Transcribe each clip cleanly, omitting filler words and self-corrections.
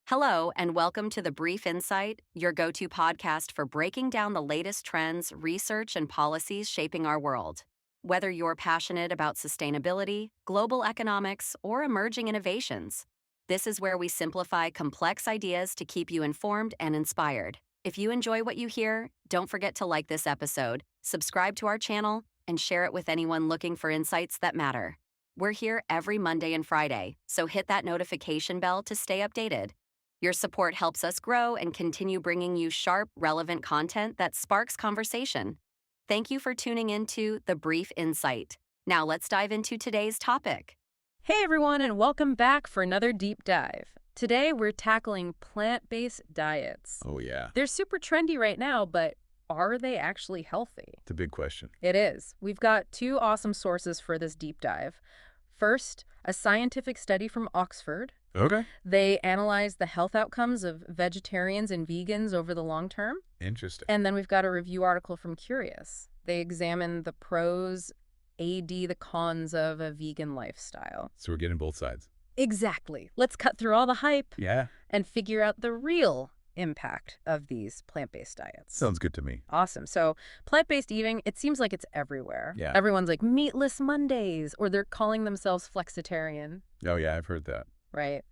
Hello, and welcome to The Brief Insight, your go to podcast for breaking down the latest trends, research, and policies shaping our world. Whether you're passionate about sustainability, global economics, or emerging innovations, this is where we simplify complex ideas to keep you informed and inspired. If you enjoy what you hear, don't forget to like this episode, subscribe to our channel, and share it with anyone looking for insights that matter. We're here every Monday and Friday, so hit that notification bell to stay updated. Your support helps us grow and continue bringing you sharp, relevant content that sparks conversation. Thank you for tuning into The Brief Insight. Now let's dive into today's topic. Hey everyone, and welcome back for another deep dive. Today we're tackling plant-based diets. Oh, yeah. They're super trendy right now, but are they actually healthy? It's a big question. It is. We've got two awesome sources for this deep dive. First, a scientific study from Oxford. Okay. They analyzed the health outcomes of vegetarians and vegans over the long term. Interesting. And then we've got a review article from Curious. They examined the pros, the cons of a vegan lifestyle. So we're getting both sides. Exactly. Let's cut through all the hype Yeah. and figure out the real impact of these plant-based diets. Sounds good to me. Awesome. So plant-based eating, it seems like it's everywhere. Yeah. Everyone's like meatless Mondays, or they're calling themselves flexitarian, Oh, yeah, I've heard that. right?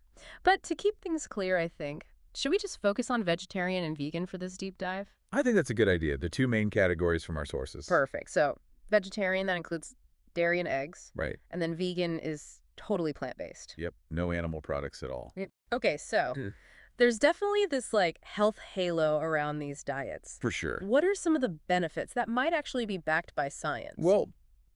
But to keep things clear, I think, should we just focus on vegetarian and vegan for this deep dive? I think that's a good idea. The two main categories from our sources. Perfect. So vegetarian, that includes dairy and eggs. Right. And then vegan is totally plant-based. Yep. No animal products at all. Okay, so there's definitely this health halo around these diets. For sure. What are some of the benefits that might actually be backed by science? Well,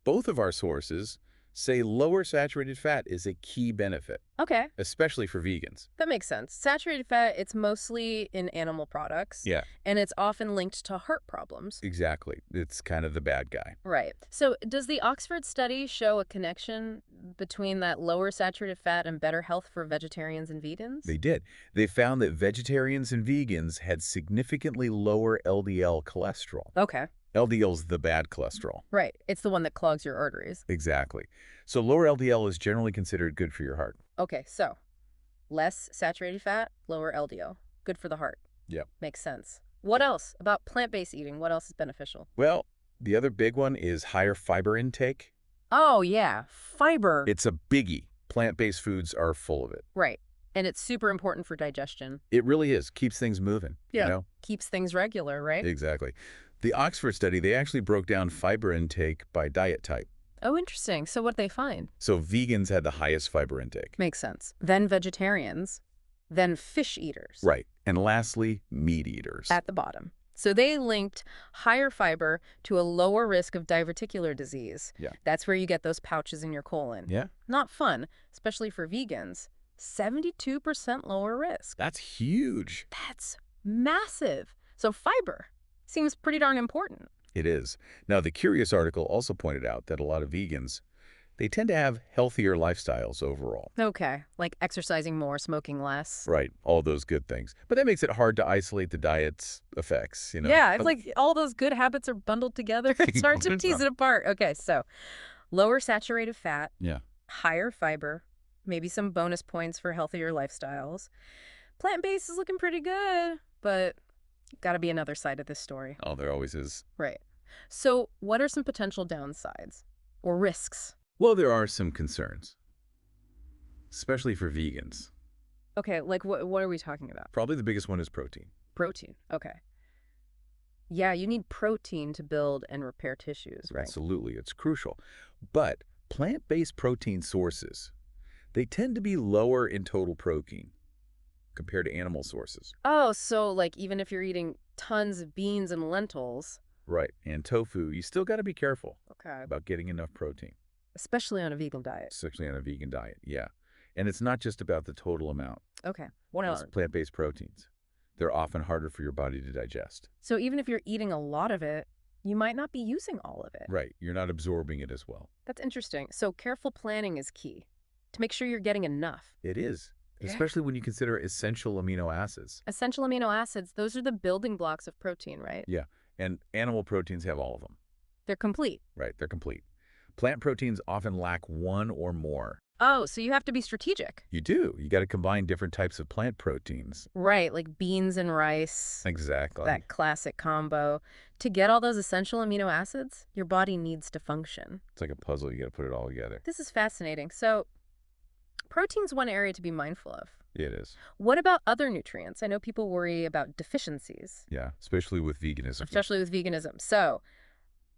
both of our sources say lower saturated fat is a key benefit, okay, especially for vegans. that makes sense. Saturated fat, it's mostly in animal products. Yeah, And it's often linked to heart problems. exactly. It's kind of the bad guy. Right. So does the Oxford study show a connection between that lower saturated fat and better health for vegetarians and vegans? They did. They found that vegetarians and vegans had significantly lower LDL cholesterol. Okay. LDL's the bad cholesterol. Right. It's the one that clogs your arteries. Exactly. So lower LDL is generally considered good for your heart. Okay, so less saturated fat, lower LDL. Good for the heart. Yep. Makes sense. What else about plant-based eating? What else is beneficial? Well, the other big one is higher fiber intake. Oh, yeah. Fiber. It's a biggie. Plant-based foods are full of it. Right. And it's super important for digestion. It really is. Keeps things moving. Yeah. You know? Keeps things regular, right? Exactly. The Oxford study, they actually broke down fiber intake by diet type. Oh, interesting. So what'd they find? So vegans had the highest fiber intake. Makes sense. Then vegetarians, then fish eaters. Right. And lastly, meat eaters. At the bottom. So they linked higher fiber to a lower risk of diverticular disease. Yeah. That's where you get those pouches in your colon. Yeah. Not fun, especially for vegans. 72% lower risk. That's huge. That's massive. So fiber seems pretty darn important. It is. Now, the Curious article also pointed out that a lot of vegans, they tend to have healthier lifestyles overall. Okay, like exercising more, smoking less. Right, all those good things. But that makes it hard to isolate the diet's effects, you know? Yeah, it's But- like all those good habits are bundled together. It's hard to tease it apart. Okay, so lower saturated fat, Yeah. higher fiber, maybe some bonus points for healthier lifestyles. Plant-based is looking pretty good, but got to be another side of this story. Oh, there always is. Right. So what are some potential downsides or risks? Well, there are some concerns, especially for vegans. Okay, like what are we talking about? Probably the biggest one is protein. Protein. Okay. Yeah, you need protein to build and repair tissues, right? Absolutely, it's crucial. But plant-based protein sources, they tend to be lower in total protein compared to animal sources. Oh, so even if you're eating tons of beans and lentils. Right, and tofu, you still got to be careful Okay. about getting enough protein, Especially on a vegan diet. especially on a vegan diet, yeah. And it's not just about the total amount. Okay. What else? Those plant-based proteins, they're often harder for your body to digest. So even if you're eating a lot of it, you might not be using all of it. Right, you're not absorbing it as well. That's interesting. So careful planning is key to make sure you're getting enough. It is, Yeah. especially when you consider essential amino acids. Essential amino acids, those are the building blocks of protein, right? Yeah, and animal proteins have all of them. They're complete. Right, they're complete. Plant proteins often lack one or more. Oh, so you have to be strategic. You do. You got to combine different types of plant proteins. Right, like beans and rice, Exactly. that classic combo. To get all those essential amino acids, your body needs to function. It's like a puzzle. You got to put it all together. This is fascinating. So, protein's one area to be mindful of. It is. What about other nutrients? I know people worry about deficiencies, Yeah, especially with veganism. especially with veganism. So,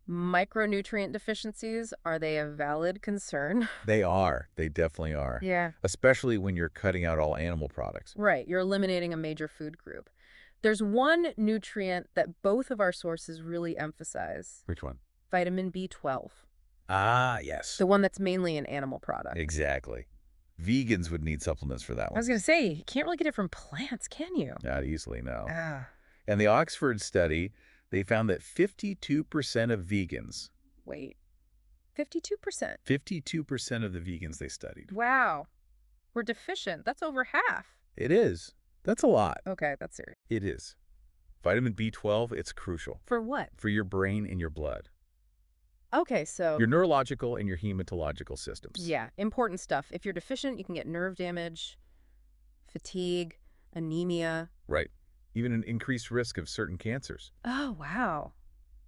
micronutrient deficiencies, are they a valid concern? They are. They definitely are. Yeah. Especially when you're cutting out all animal products. Right, you're eliminating a major food group. There's one nutrient that both of our sources really emphasize, Which one? vitamin B12, Ah, yes. the one that's mainly an animal product. Exactly. Vegans would need supplements for that I one. was going to say, you can't really get it from plants, can you? Not easily, no. Ah, And the Oxford study, they found that 52% of vegans, wait. 52%. 52% of the vegans they studied. Wow. We're deficient. That's over half. It is. That's a lot. Okay, that's serious. It is. Vitamin B12, it's crucial For what? for your brain and your blood, Okay, so your neurological and your hematological systems. yeah, important stuff. If you're deficient, you can get nerve damage, fatigue, anemia. Right. Even an increased risk of certain cancers. Oh, wow.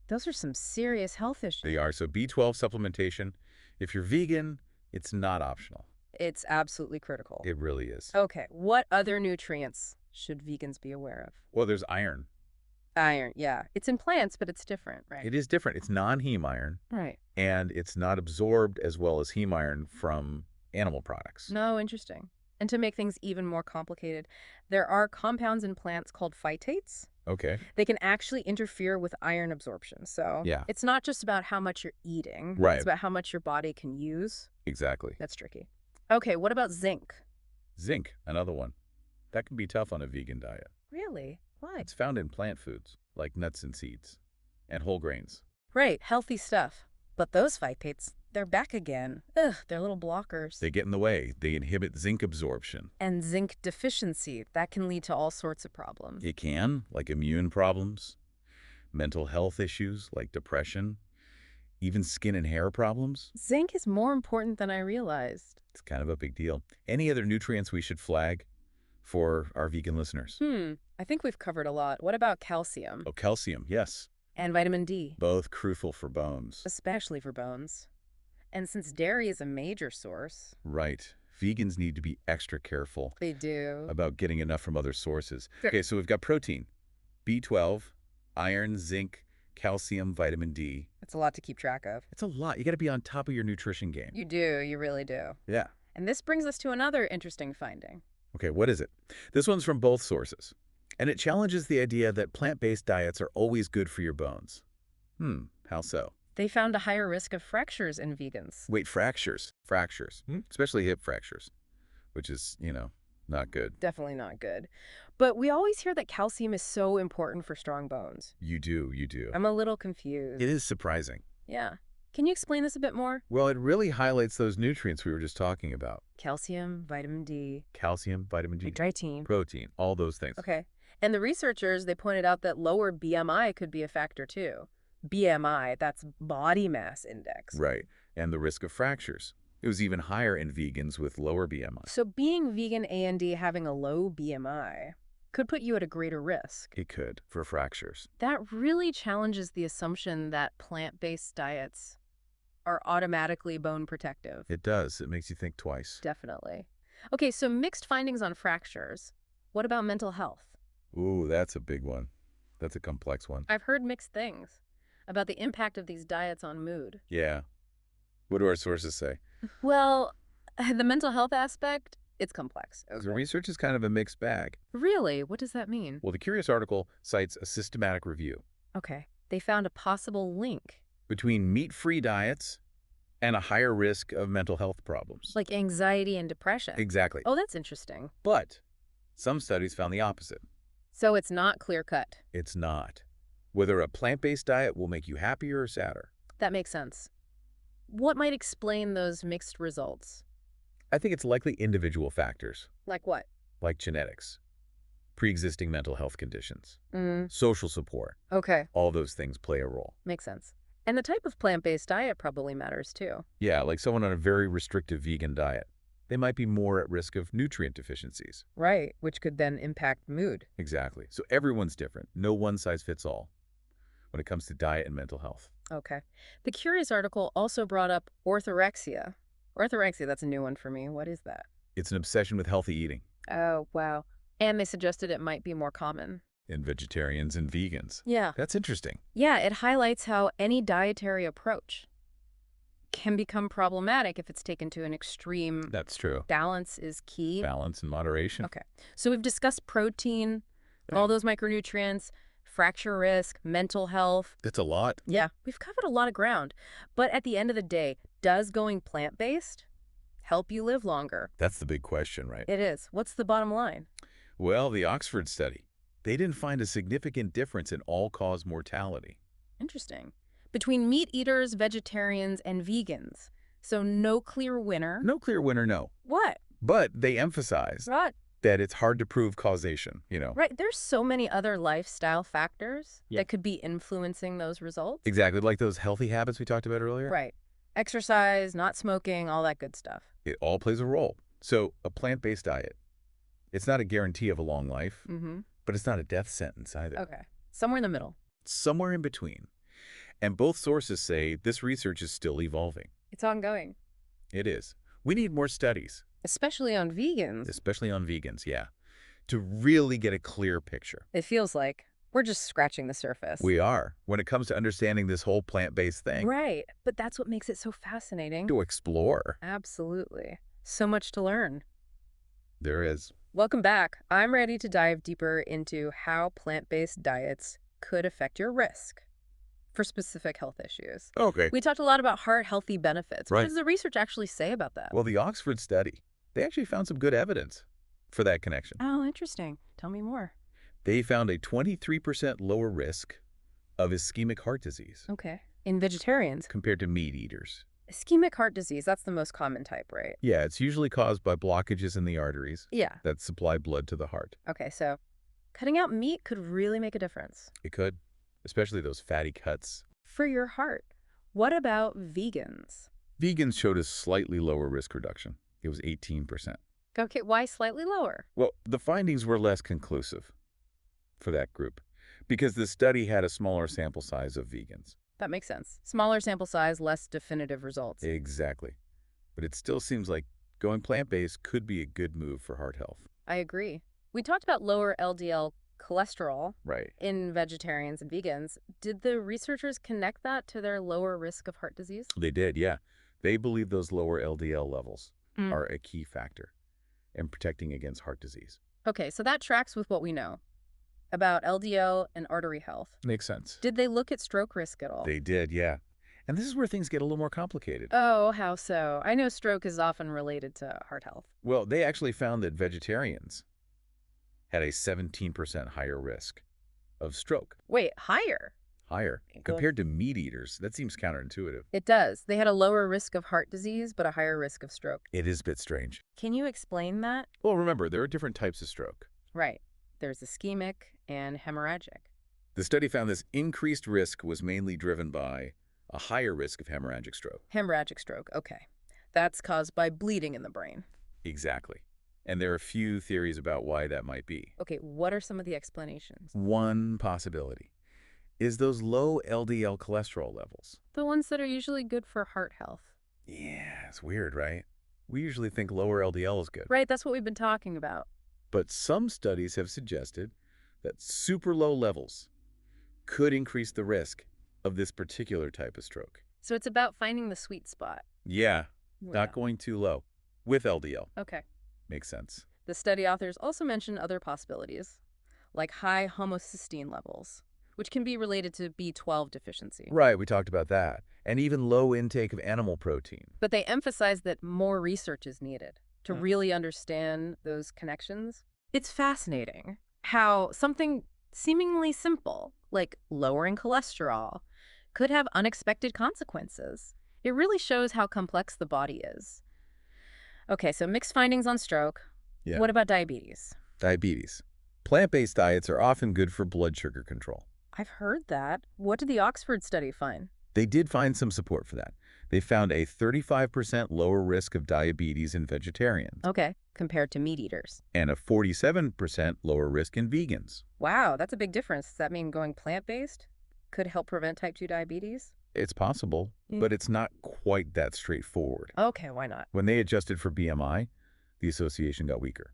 Those are some serious health issues. They are. So B12 supplementation, if you're vegan, it's not optional. It's absolutely critical. It really is. Okay, what other nutrients should vegans be aware of? Well, there's iron. Iron, yeah. It's in plants, but it's different, right? It is different. It's non-heme iron, Right. and it's not absorbed as well as heme iron from animal products. No, interesting. And to make things even more complicated, there are compounds in plants called phytates. Okay. They can actually interfere with iron absorption. So Yeah. it's not just about how much you're eating. Right. It's about how much your body can use. Exactly. That's tricky. Okay, what about zinc? Zinc, another one. That can be tough on a vegan diet. Really? Why? It's found in plant foods, like nuts and seeds, and whole grains. Right, healthy stuff. But those phytates, they're back again. Ugh, they're little blockers. They get in the way. They inhibit zinc absorption. And zinc deficiency, that can lead to all sorts of problems. It can, like immune problems, mental health issues like depression, even skin and hair problems. Zinc is more important than I realized. It's kind of a big deal. Any other nutrients we should flag for our vegan listeners? I think we've covered a lot. What about calcium? Oh, calcium, yes. And vitamin D? Both crucial for bones. Especially for bones. And since dairy is a major source. Right. Vegans need to be extra careful They do. about getting enough from other sources. Sure. Okay, so we've got protein, B12, iron, zinc, calcium, vitamin D. It's a lot to keep track of. It's a lot. You got to be on top of your nutrition game. You do. You really do. Yeah. And this brings us to another interesting finding. Okay, what is it? This one's from both sources, and it challenges the idea that plant-based diets are always good for your bones. How so? They found a higher risk of fractures in vegans. Wait, fractures. Especially hip fractures, which is, not good. Definitely not good. But we always hear that calcium is so important for strong bones. You do. I'm a little confused. It is surprising. Yeah. Can you explain this a bit more? Well, it really highlights those nutrients we were just talking about. Calcium, vitamin D, Calcium, vitamin D, tritine. protein, all those things. Okay. And the researchers, they pointed out that lower BMI could be a factor too. BMI, that's body mass index. Right. And the risk of fractures. It was even higher in vegans with lower BMI. So being vegan A&D having a low BMI could put you at a greater risk. It could, for fractures. That really challenges the assumption that plant-based diets are automatically bone protective. It does. It makes you think twice. Definitely. Okay, so mixed findings on fractures. What about mental health? Ooh, that's a big one. That's a complex one. I've heard mixed things about the impact of these diets on mood. Yeah. What do our sources say? Well, the mental health aspect, it's complex. The research is kind of a mixed bag. Really? What does that mean? Well, the Curious article cites a systematic review Okay. They found a possible link, between meat-free diets and a higher risk of mental health problems. like anxiety and depression. Exactly. Oh, that's interesting. But some studies found the opposite. So it's not clear-cut. It's not. Whether a plant-based diet will make you happier or sadder. That makes sense. What might explain those mixed results? I think it's likely individual factors, Like what? like genetics, pre-existing mental health conditions, Mm, social support. okay. All those things play a role. Makes sense. And the type of plant-based diet probably matters too. Yeah, like someone on a very restrictive vegan diet. they might be more at risk of nutrient deficiencies. Right, which could then impact mood. Exactly. So everyone's different. No one size fits all when it comes to diet and mental health. Okay. The Curious article also brought up orthorexia. Orthorexia, that's a new one for me. What is that? It's an obsession with healthy eating Oh, wow. And they suggested it might be more common. in vegetarians and vegans. Yeah. That's interesting. Yeah, it highlights how any dietary approach can become problematic if it's taken to an extreme. That's true. Balance is key. Balance and moderation. Okay. So we've discussed protein, all those micronutrients, fracture risk, mental health. That's a lot. Yeah, we've covered a lot of ground. But at the end of the day, does going plant-based help you live longer? That's the big question, right? It is. What's the bottom line? Well, the Oxford study, they didn't find a significant difference in all-cause mortality. Interesting. Between meat eaters, vegetarians, and vegans. So no clear winner. No clear winner, no. What? But they emphasize Right. that it's hard to prove causation, Right. There's so many other lifestyle factors Yeah. that could be influencing those results. Exactly, like those healthy habits we talked about earlier. Right. Exercise, not smoking, all that good stuff. It all plays a role. So a plant-based diet, it's not a guarantee of a long life, Mm-hmm. but it's not a death sentence either. Okay. Somewhere in the middle. Somewhere in between. And both sources say this research is still evolving. It's ongoing. It is. We need more studies, Especially on vegans. especially on vegans, yeah, to really get a clear picture. It feels like we're just scratching the surface. We are, when it comes to understanding this whole plant-based thing. Right. But that's what makes it so fascinating. To explore. Absolutely. So much to learn. There is. Welcome back. I'm ready to dive deeper into how plant-based diets could affect your risk for specific health issues. Okay. We talked a lot about heart-healthy benefits. What Right. does the research actually say about that? Well, the Oxford study, they actually found some good evidence for that connection. Oh, interesting. Tell me more. They found a 23% lower risk of ischemic heart disease Okay. In vegetarians, compared to meat eaters. ischemic heart disease, that's the most common type, right? Yeah, it's usually caused by blockages in the arteries Yeah. that supply blood to the heart. Okay, so cutting out meat could really make a difference It could, especially those fatty cuts. for your heart. What about vegans? Vegans showed a slightly lower risk reduction. It was 18%. Okay, why slightly lower? Well, the findings were less conclusive for that group because the study had a smaller sample size of vegans. That makes sense. Smaller sample size, less definitive results. Exactly. But it still seems like going plant-based could be a good move for heart health. I agree. We talked about lower LDL cholesterol Right. in vegetarians and vegans. Did the researchers connect that to their lower risk of heart disease? They did, yeah. They believe those lower LDL levels Mm. are a key factor in protecting against heart disease. Okay, so that tracks with what we know about LDL and artery health. Makes sense. Did they look at stroke risk at all? They did, yeah. And this is where things get a little more complicated. Oh, how so? I know stroke is often related to heart health. Well, they actually found that vegetarians had a 17% higher risk of stroke. Wait, higher? Higher. Compared to meat eaters, that seems counterintuitive. It does. They had a lower risk of heart disease, but a higher risk of stroke. It is a bit strange. Can you explain that? Well, remember, there are different types of stroke. Right. There's ischemic and hemorrhagic. The study found this increased risk was mainly driven by a higher risk of hemorrhagic stroke. Hemorrhagic stroke, okay. That's caused by bleeding in the brain. Exactly. And there are a few theories about why that might be. Okay, what are some of the explanations? One possibility is those low LDL cholesterol levels. The ones that are usually good for heart health. Yeah, it's weird, right? We usually think lower LDL is good. Right, that's what we've been talking about. But some studies have suggested that super low levels could increase the risk of this particular type of stroke. So it's about finding the sweet spot. Yeah, Yeah. not going too low with LDL. Okay. Makes sense. The study authors also mention other possibilities, like high homocysteine levels, which can be related to B12 deficiency. Right, we talked about that. And even low intake of animal protein. But they emphasize that more research is needed to Mm. really understand those connections. It's fascinating how something seemingly simple, like lowering cholesterol, could have unexpected consequences. It really shows how complex the body is. Okay, so mixed findings on stroke. Yeah. What about diabetes? Diabetes. Plant-based diets are often good for blood sugar control. I've heard that. What did the Oxford study find? They did find some support for that. They found a 35% lower risk of diabetes in vegetarians Okay, compared to meat eaters. and a 47% lower risk in vegans. Wow, that's a big difference. Does that mean going plant-based could help prevent type 2 diabetes? It's possible, but it's not quite that straightforward. Okay, why not? When they adjusted for BMI, the association got weaker,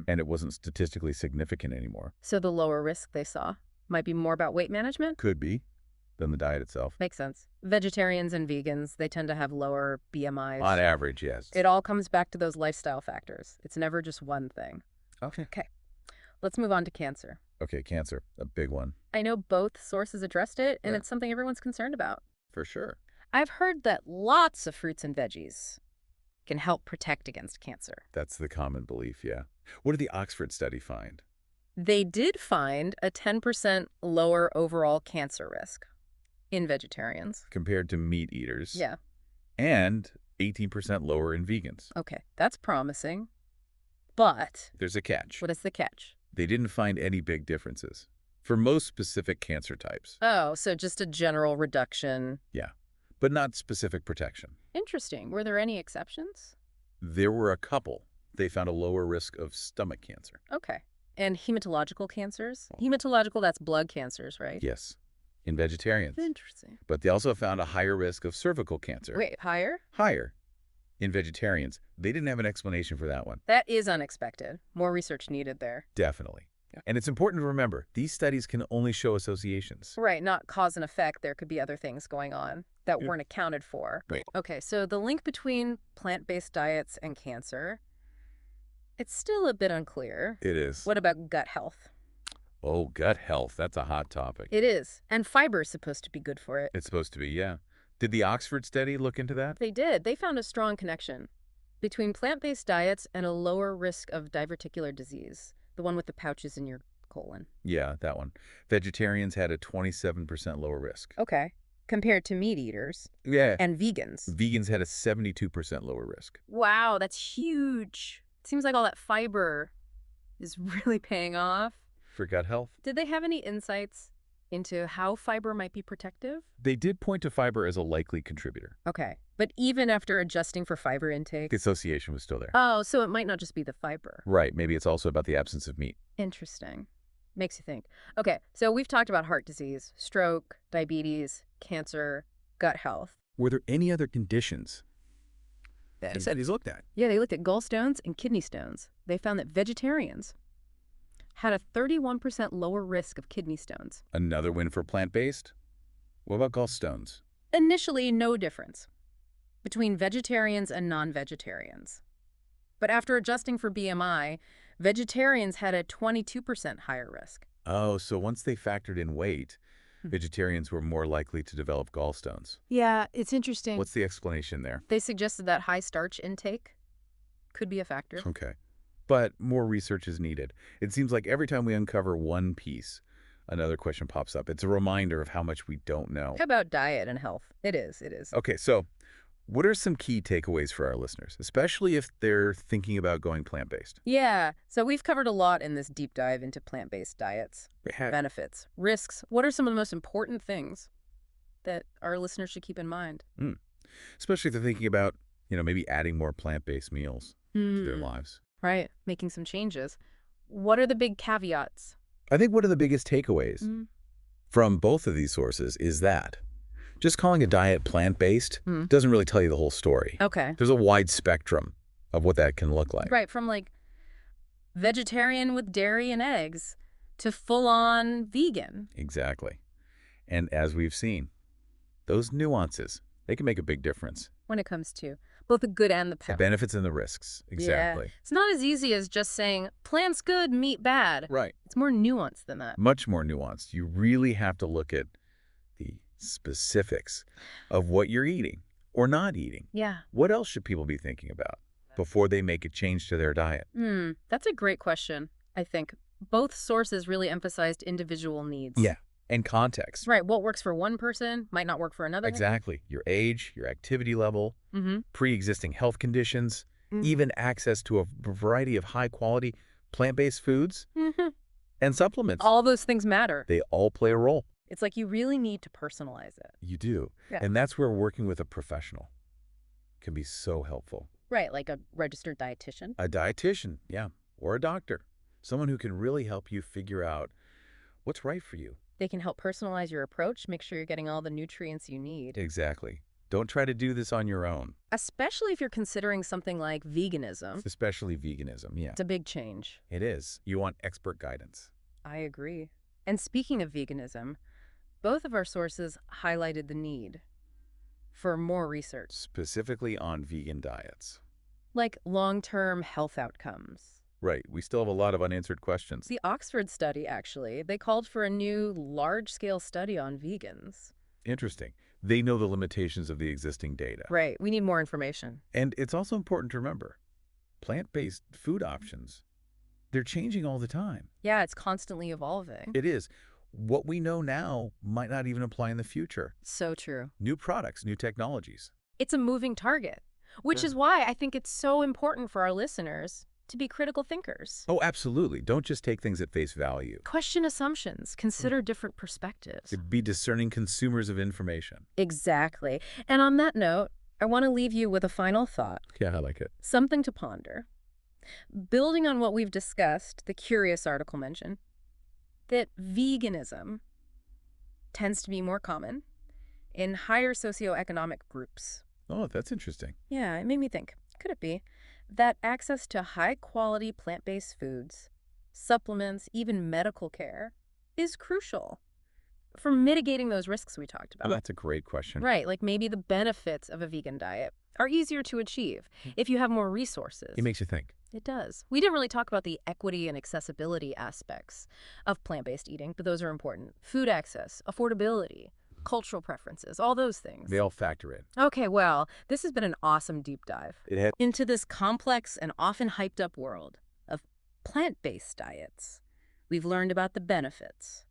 and it wasn't statistically significant anymore. So the lower risk they saw might be more about weight management? Could be, than the diet itself. Makes sense. Vegetarians and vegans, they tend to have lower BMIs. On average, yes. It all comes back to those lifestyle factors. It's never just one thing. Okay. Let's move on to cancer. Okay, cancer, a big one. I know both sources addressed it, and Yeah. it's something everyone's concerned about. For sure. I've heard that lots of fruits and veggies can help protect against cancer. That's the common belief, yeah. What did the Oxford study find? They did find a 10% lower overall cancer risk in vegetarians. Compared to meat eaters. Yeah, And 18% lower in vegans. okay, that's promising. But There's a catch. what is the catch? They didn't find any big differences for most specific cancer types. Oh, so just a general reduction. Yeah, but not specific protection. Interesting. Were there any exceptions? There were a couple. They found a lower risk of stomach cancer. Okay. And hematological cancers? Hematological, that's blood cancers, right? Yes, in vegetarians. Interesting. But they also found a higher risk of cervical cancer. Wait, higher? Higher in vegetarians. They didn't have an explanation for that one. That is unexpected. More research needed there. Definitely. And it's important to remember, these studies can only show associations. Right, not cause and effect. There could be other things going on that weren't accounted for. Right. Okay, so the link between plant-based diets and cancer, it's still a bit unclear. It is. What about gut health? Oh, gut health. That's a hot topic. It is. And fiber is supposed to be good for it. It's supposed to be, yeah. Did the Oxford study look into that? They did. They found a strong connection between plant-based diets and a lower risk of diverticular disease, the one with the pouches in your colon. Yeah, that one. Vegetarians had a 27% lower risk. Okay. Compared to meat eaters Yeah. and vegans. Vegans had a 72% lower risk. Wow, that's huge. It seems like all that fiber is really paying off. For gut health, Did they have any insights into how fiber might be protective? they did point to fiber as a likely contributor. Okay. But even after adjusting for fiber intake? The association was still there. Oh, so it might not just be the fiber. Right. Maybe it's also about the absence of meat. Interesting. Makes you think. Okay, so we've talked about heart disease, stroke, diabetes, cancer, gut health. Were there any other conditions that studies looked at? Yeah, they looked at gallstones and kidney stones. They found that vegetarians had a 31% lower risk of kidney stones. Another win for plant-based? What about gallstones? Initially, no difference between vegetarians and non-vegetarians. But after adjusting for BMI, vegetarians had a 22% higher risk. Oh, so once they factored in weight, vegetarians were more likely to develop gallstones. Yeah, it's interesting. What's the explanation there? They suggested that high starch intake could be a factor. Okay. But more research is needed. It seems like every time we uncover one piece, another question pops up. It's a reminder of how much we don't know. How about diet and health? It is. Okay, so what are some key takeaways for our listeners, especially if they're thinking about going plant-based? Yeah, so we've covered a lot in this deep dive into plant-based diets. Benefits, risks. What are some of the most important things that our listeners should keep in mind? Especially if they're thinking about, maybe adding more plant-based meals to their lives. Right, making some changes. What are the big caveats? I think one of the biggest takeaways from both of these sources is that just calling a diet plant-based doesn't really tell you the whole story. Okay. There's a wide spectrum of what that can look like. Right, from like vegetarian with dairy and eggs to full-on vegan. Exactly. And as we've seen, those nuances, they can make a big difference. When it comes to both the good and the The bad. benefits and the risks. Exactly. Yeah. It's not as easy as just saying, plant's good, meat bad. Right. It's more nuanced than that. Much more nuanced. You really have to look at the specifics of what you're eating or not eating. Yeah. What else should people be thinking about before they make a change to their diet? That's a great question, I think. Both sources really emphasized individual needs. Yeah. And context. Right. What works for one person might not work for another. Exactly. Your age, your activity level, pre-existing health conditions, even access to a variety of high-quality plant-based foods and supplements. All those things matter. They all play a role. It's like you really need to personalize it. You do. Yeah. And that's where working with a professional can be so helpful. Right, like a registered dietitian. A dietitian, yeah, or a doctor. Someone who can really help you figure out what's right for you. They can help personalize your approach, make sure you're getting all the nutrients you need. Exactly. Don't try to do this on your own. Especially if you're considering something like veganism. Especially veganism, yeah. It's a big change. It is. You want expert guidance. I agree. And speaking of veganism, both of our sources highlighted the need for more research, Specifically on vegan diets. like long-term health outcomes. Right. We still have a lot of unanswered questions. The Oxford study, actually, they called for a new large-scale study on vegans. Interesting. They know the limitations of the existing data. Right, we need more information. And it's also important to remember, plant-based food options, they're changing all the time. Yeah, it's constantly evolving. It is. What we know now might not even apply in the future. So true. New products, new technologies. It's a moving target, which is why I think it's so important for our listeners to be critical thinkers. Oh, absolutely. Don't just take things at face value. Question assumptions, consider different perspectives. Be discerning consumers of information. Exactly. And on that note, I want to leave you with a final thought, Yeah, I like it. something to ponder. Building on what we've discussed, the Curious article mentioned that veganism tends to be more common in higher socioeconomic groups. Oh, that's interesting. Yeah, it made me think, could it be that access to high-quality plant-based foods, supplements, even medical care is crucial for mitigating those risks we talked Oh, about? that's a great question. Right, like maybe the benefits of a vegan diet are easier to achieve if you have more resources. It makes you think. It does. We didn't really talk about the equity and accessibility aspects of plant-based eating, but those are important. Food access, affordability, cultural preferences, all those things. They all factor in. Okay, well, this has been an awesome deep dive It had into this complex and often hyped-up world of plant-based diets. We've learned about the benefits,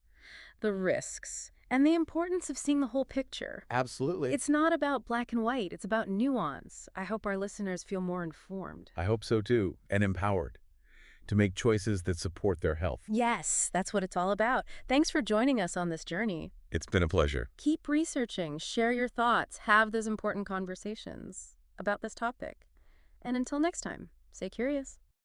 the risks, and the importance of seeing the whole picture. absolutely. It's not about black and white. It's about nuance. I hope our listeners feel more informed. I hope so too, and empowered to make choices that support their health. Yes, that's what it's all about. Thanks for joining us on this journey. It's been a pleasure. Keep researching, share your thoughts, have those important conversations about this topic. And until next time, stay curious.